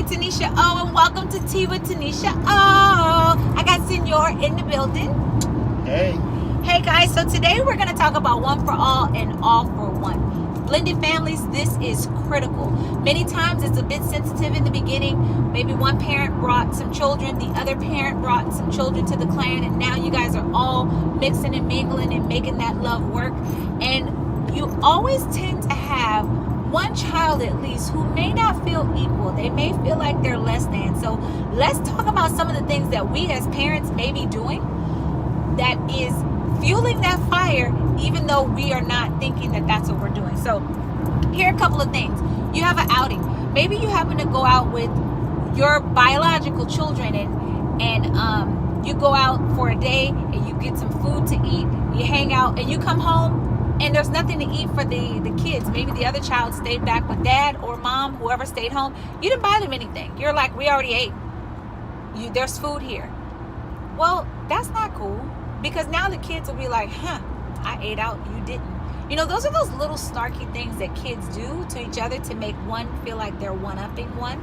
Tuniscia O, and welcome to Tea with Tuniscia O. I got Senor in the building. Hey. Hey guys, so today we're going to talk about one for all and all for one. Blended families, this is critical. Many times it's a bit sensitive in the beginning. Maybe one parent brought some children, the other parent brought some children to the clan, and now you guys are all mixing and mingling and making that love work. And you always tend to have one child at least who may not feel equal. They may feel like they're less than. So let's talk about some of the things that we as parents may be doing that is fueling that fire, even though we are not thinking that that's what we're doing. So here are a couple of things. You have an outing. Maybe you happen to go out with your biological children and you go out for a day and you get some food to eat, you hang out, and you come home and there's nothing to eat for the kids. Maybe the other child stayed back with dad or mom, whoever stayed home. You didn't buy them anything. You're like, we already ate. There's food here. Well, that's not cool, because now the kids will be like, I ate out, you didn't. You know, those are those little snarky things that kids do to each other to make one feel like they're one-upping one,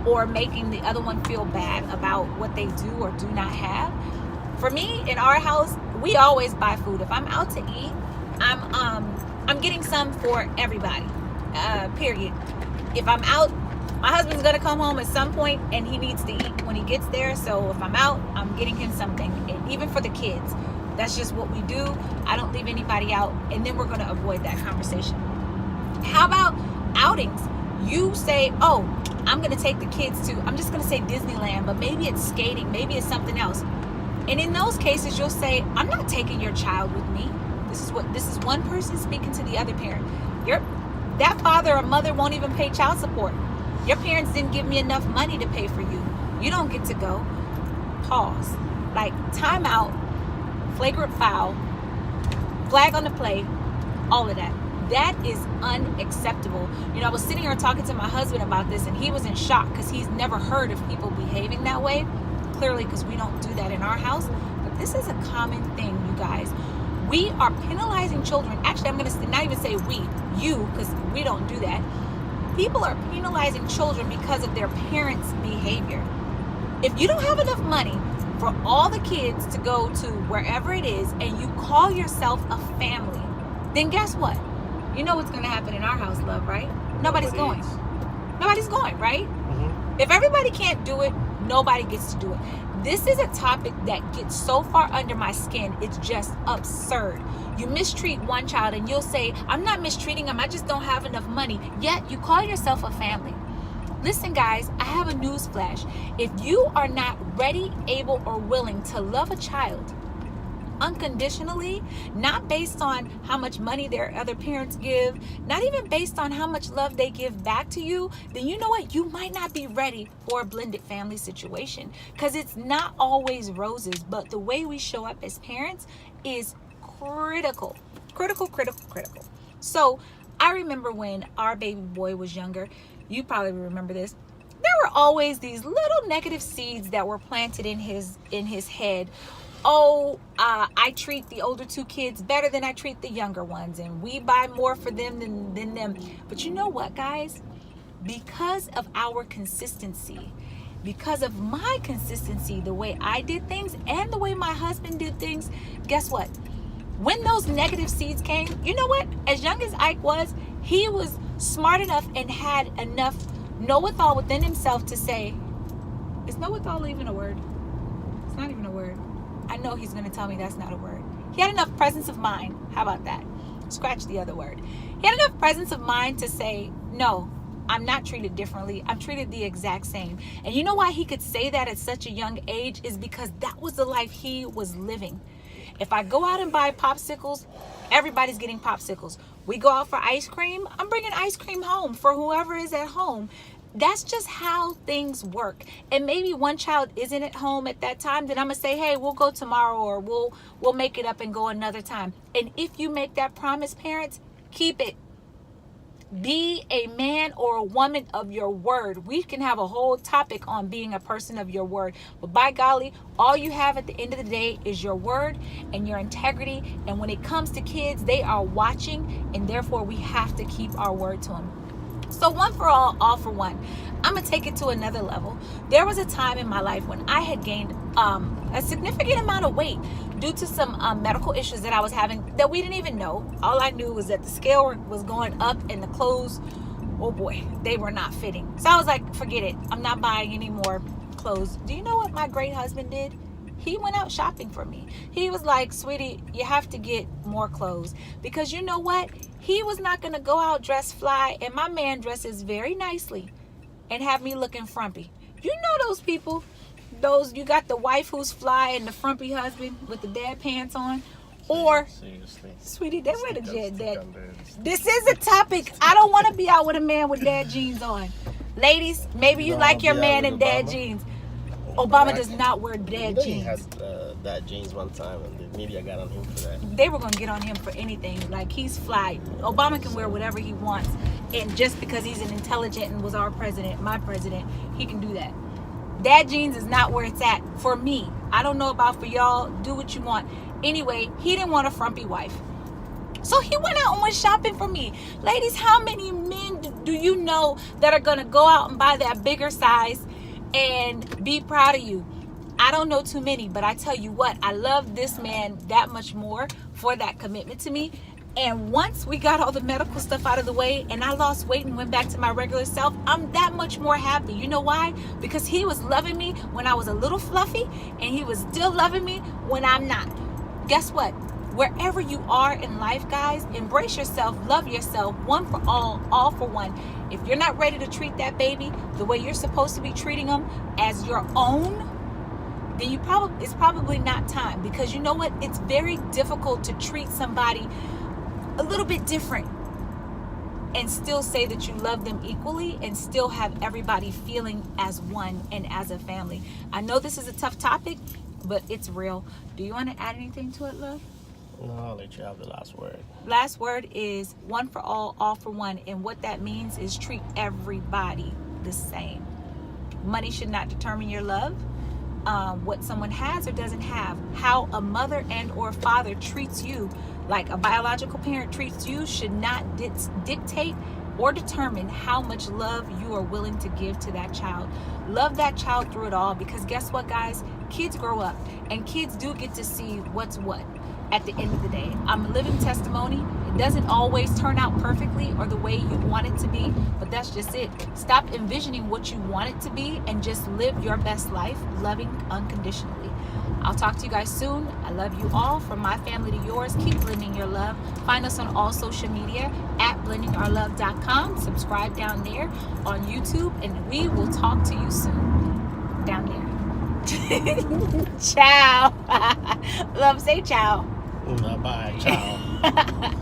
or making the other one feel bad about what they do or do not have. For me, in our house, we always buy food. If I'm out to eat, I'm getting some for everybody, period. If I'm out, my husband's gonna come home at some point and he needs to eat when he gets there. So if I'm out, I'm getting him something. And even for the kids, that's just what we do. I don't leave anybody out, and then we're gonna avoid that conversation. How about outings? You say, oh, I'm gonna take the kids to, I'm just gonna say Disneyland, but maybe it's skating, maybe it's something else. And in those cases, you'll say, I'm not taking your child with me. This is one person speaking to the other parent. That father or mother won't even pay child support. Your parents didn't give me enough money to pay for you. You don't get to go. Pause. Like, time out, flagrant foul, flag on the play, all of that. That is unacceptable. You know, I was sitting here talking to my husband about this, and he was in shock because he's never heard of people behaving that way. Clearly, because we don't do that in our house. But this is a common thing, you guys. We are penalizing children. Actually, I'm going to not even say we, you, because we don't do that. People are penalizing children because of their parents' behavior. If you don't have enough money for all the kids to go to wherever it is, and you call yourself a family, then guess what? You know what's going to happen in our house, love, right? Nobody's going. Nobody's going, right? Mm-hmm. If everybody can't do it, nobody gets to do it. This is a topic that gets so far under my skin, it's just absurd. You mistreat one child and you'll say, I'm not mistreating them, I just don't have enough money. Yet you call yourself a family. Listen, guys, I have a news flash. If you are not ready, able, or willing to love a child unconditionally, not based on how much money their other parents give, not even based on how much love they give back to you, then you know what? You might not be ready for a blended family situation, because it's not always roses, but the way we show up as parents is critical. So I remember when our baby boy was younger, you probably remember this, there were always these little negative seeds that were planted in his head. Oh, I treat the older two kids better than I treat the younger ones, and we buy more for them than them. But you know what, guys? Because of our consistency, because of my consistency, the way I did things and the way my husband did things, guess what? When those negative seeds came, you know what? As young as Ike was, he was smart enough and had enough know-it-all within himself to say, is know-it-all even a word? It's not even a word. I know he's going to tell me that's not a word. He had enough presence of mind. How about that? Scratch the other word. He had enough presence of mind to say, no, I'm not treated differently. I'm treated the exact same. And you know why he could say that at such a young age is because that was the life he was living. If I go out and buy popsicles, everybody's getting popsicles. We go out for ice cream, I'm bringing ice cream home for whoever is at home. That's just how things work. And maybe one child isn't at home at that time, then I'm gonna say, hey, we'll go tomorrow, or we'll make it up and go another time. And if you make that promise, parents, keep it. Be a man or a woman of your word. We can have a whole topic on being a person of your word. But by golly, all you have at the end of the day is your word and your integrity. And when it comes to kids, they are watching, and therefore we have to keep our word to them. So one for all for one. I'm gonna take it to another level. There was a time in my life when I had gained a significant amount of weight due to some medical issues that I was having that we didn't even know. All I knew was that the scale was going up and the clothes, oh boy, they were not fitting. So I was like, forget it. I'm not buying any more clothes. Do you know what my great husband did? He went out shopping for me. He was like, sweetie, you have to get more clothes. Because you know what? He was not going to go out dressed fly. And my man dresses very nicely and have me looking frumpy. You know those people? You got the wife who's fly and the frumpy husband with the dad pants on. Or, seriously, sweetie, they wear the dad. This is a topic. I don't want to be out with a man with dad jeans on. Ladies, maybe you like your man in dad jeans. Obama does not wear dad jeans. He had dad jeans one time, and the media got on him for that. They were going to get on him for anything. Like, he's fly. Obama can wear whatever he wants. And just because he's an intelligent and was our president, my president, he can do that. Dad jeans is not where it's at for me. I don't know about for y'all. Do what you want. Anyway, he didn't want a frumpy wife. So he went out and went shopping for me. Ladies, how many men do you know that are going to go out and buy that bigger size and be proud of you? I don't know too many, but I tell you what, I love this man that much more for that commitment to me. And once we got all the medical stuff out of the way and I lost weight and went back to my regular self, I'm that much more happy. You know why? Because he was loving me when I was a little fluffy, and he was still loving me when I'm not. Guess what? Wherever you are in life, guys, embrace yourself, love yourself, one for all for one. If you're not ready to treat that baby the way you're supposed to be treating them as your own, then it's probably not time. Because you know what? It's very difficult to treat somebody a little bit different and still say that you love them equally and still have everybody feeling as one and as a family. I know this is a tough topic, but it's real. Do you want to add anything to it, love? No, I'll let you have the last word. Last word is one for all for one. And what that means is treat everybody the same. Money should not determine your love. What someone has or doesn't have. How a mother and or father treats you, like a biological parent treats you, should not dictate or determine how much love you are willing to give to that child. Love that child through it all, because guess what, guys? Kids grow up and kids do get to see what's what at the end of the day. I'm a living testimony. It doesn't always turn out perfectly or the way you want it to be, but that's just it. Stop envisioning what you want it to be and just live your best life, loving unconditionally. I'll talk to you guys soon. I love you all. From my family to yours, keep blending your love. Find us on all social media at blendingourlove.com. Subscribe down there on YouTube, and we will talk to you soon down there. Ciao. Love, say ciao. Bye-bye. Ciao.